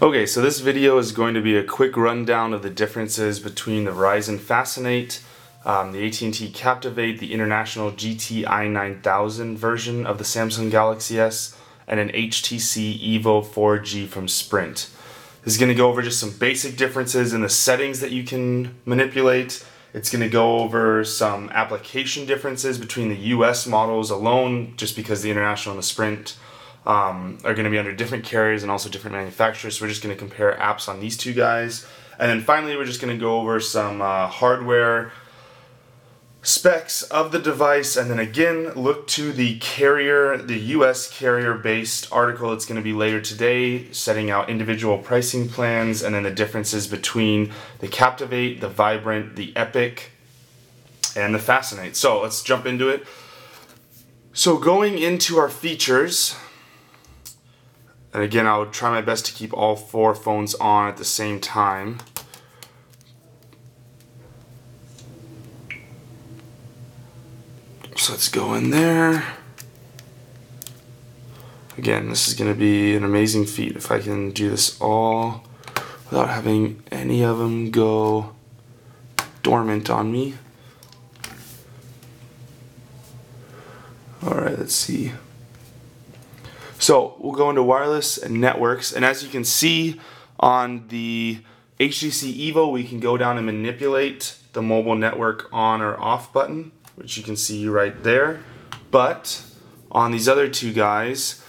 Okay, so this video is going to be a quick rundown of the differences between the Verizon Fascinate, the AT&T Captivate, the international GT-i9000 version of the Samsung Galaxy S, and an HTC EVO 4G from Sprint. This is going to go over just some basic differences in the settings that you can manipulate. It's going to go over some application differences between the US models alone, just because the international and the Sprint are going to be under different carriers and also different manufacturers. So we're just going to compare apps on these two guys. And then finally, we're just going to go over some hardware specs of the device, and then again look to the carrier, the US carrier based article that's going to be later today, setting out individual pricing plans and then the differences between the Captivate, the Vibrant, the Epic, and the Fascinate. So let's jump into it. So going into our features, and again I'll try my best to keep all four phones on at the same time. So let's go in there. Again, this is going to be an amazing feat if I can do this all without having any of them go dormant on me. Alright, let's see. So we'll go into wireless and networks, and as you can see on the HTC EVO, we can go down and manipulate the mobile network on or off button, which you can see right there. But on these other two guys,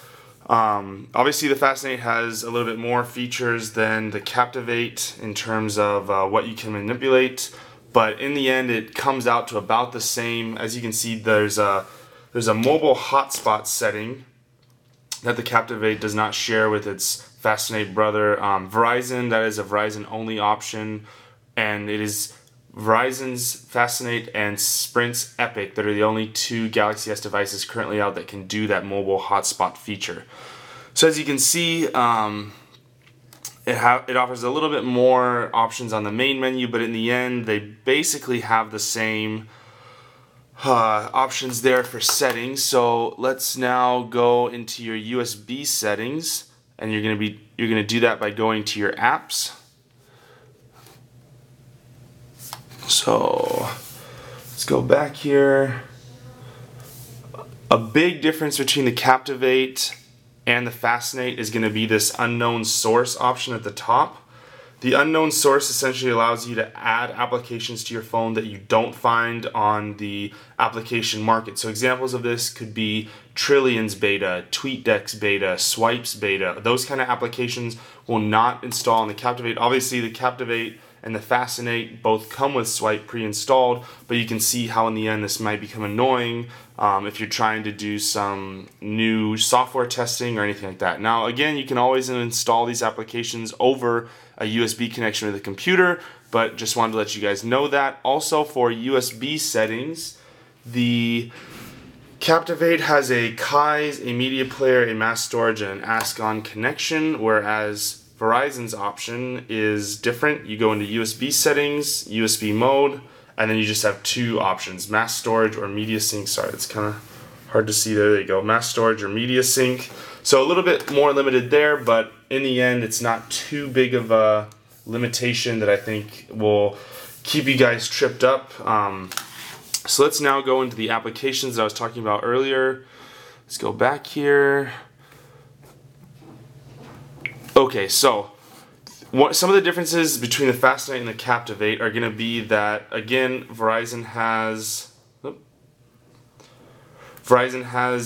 obviously the Fascinate has a little bit more features than the Captivate in terms of what you can manipulate, but in the end it comes out to about the same. As you can see, there's a mobile hotspot setting that the Captivate does not share with its Fascinate brother. Verizon, that is a Verizon only option, and it is Verizon's Fascinate and Sprint's Epic that are the only two Galaxy S devices currently out that can do that mobile hotspot feature. So as you can see, it offers a little bit more options on the main menu, but in the end they basically have the same options there for settings. So let's now go into your USB settings, and you're gonna do that by going to your apps. So let's go back here. A big difference between the Captivate and the Fascinate is going to be this unknown source option at the top. The unknown source essentially allows you to add applications to your phone that you don't find on the application market. So examples of this could be Trillions beta, TweetDeck's beta, Swipes beta. Those kind of applications will not install on the Captivate. Obviously the Captivate and the Fascinate both come with Swipe pre-installed, but you can see how in the end this might become annoying if you're trying to do some new software testing or anything like that. Now again, you can always install these applications over a USB connection with a computer, but just wanted to let you guys know that. Also for USB settings, the Captivate has a KAIS, a media player, a mass storage, and an Ask-On connection, whereas Verizon's option is different. You go into USB settings, USB mode, and then you just have two options, mass storage or media sync. Sorry, it's kind of hard to see there. There you go, mass storage or media sync. So a little bit more limited there, but in the end, it's not too big of a limitation that I think will keep you guys tripped up. So let's now go into the applications that I was talking about earlier. Let's go back here. Okay, so some of the differences between the Fascinate and the Captivate are going to be that, again, Verizon has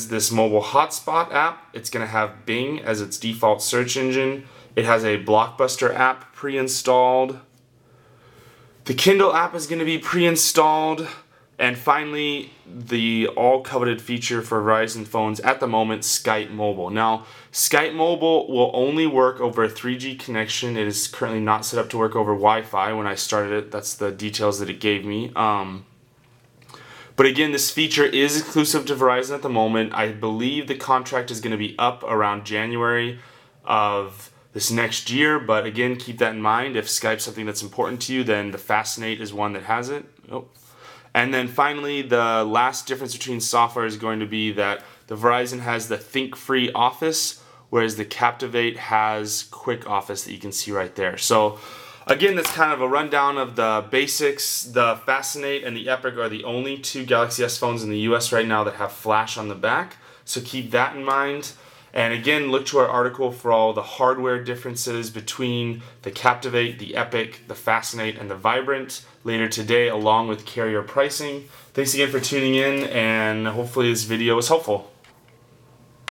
this mobile hotspot app. It's going to have Bing as its default search engine. It has a Blockbuster app pre-installed. The Kindle app is going to be pre-installed. And finally, the all-coveted feature for Verizon phones at the moment, Skype Mobile. Now, Skype Mobile will only work over a 3G connection. It is currently not set up to work over Wi-Fi. When I started it, that's the details that it gave me. But again, this feature is exclusive to Verizon at the moment. I believe the contract is going to be up around January of this next year. But again, keep that in mind. If Skype's something that's important to you, then the Fascinate is one that has it. Oh. And then finally, the last difference between software is going to be that the Verizon has the Think Free Office, whereas the Captivate has Quick Office that you can see right there. So again, that's kind of a rundown of the basics. The Fascinate and the Epic are the only two Galaxy S phones in the US right now that have flash on the back, so keep that in mind. And again, look to our article for all the hardware differences between the Captivate, the Epic, the Fascinate, and the Vibrant later today, along with carrier pricing. Thanks again for tuning in, and hopefully this video was helpful.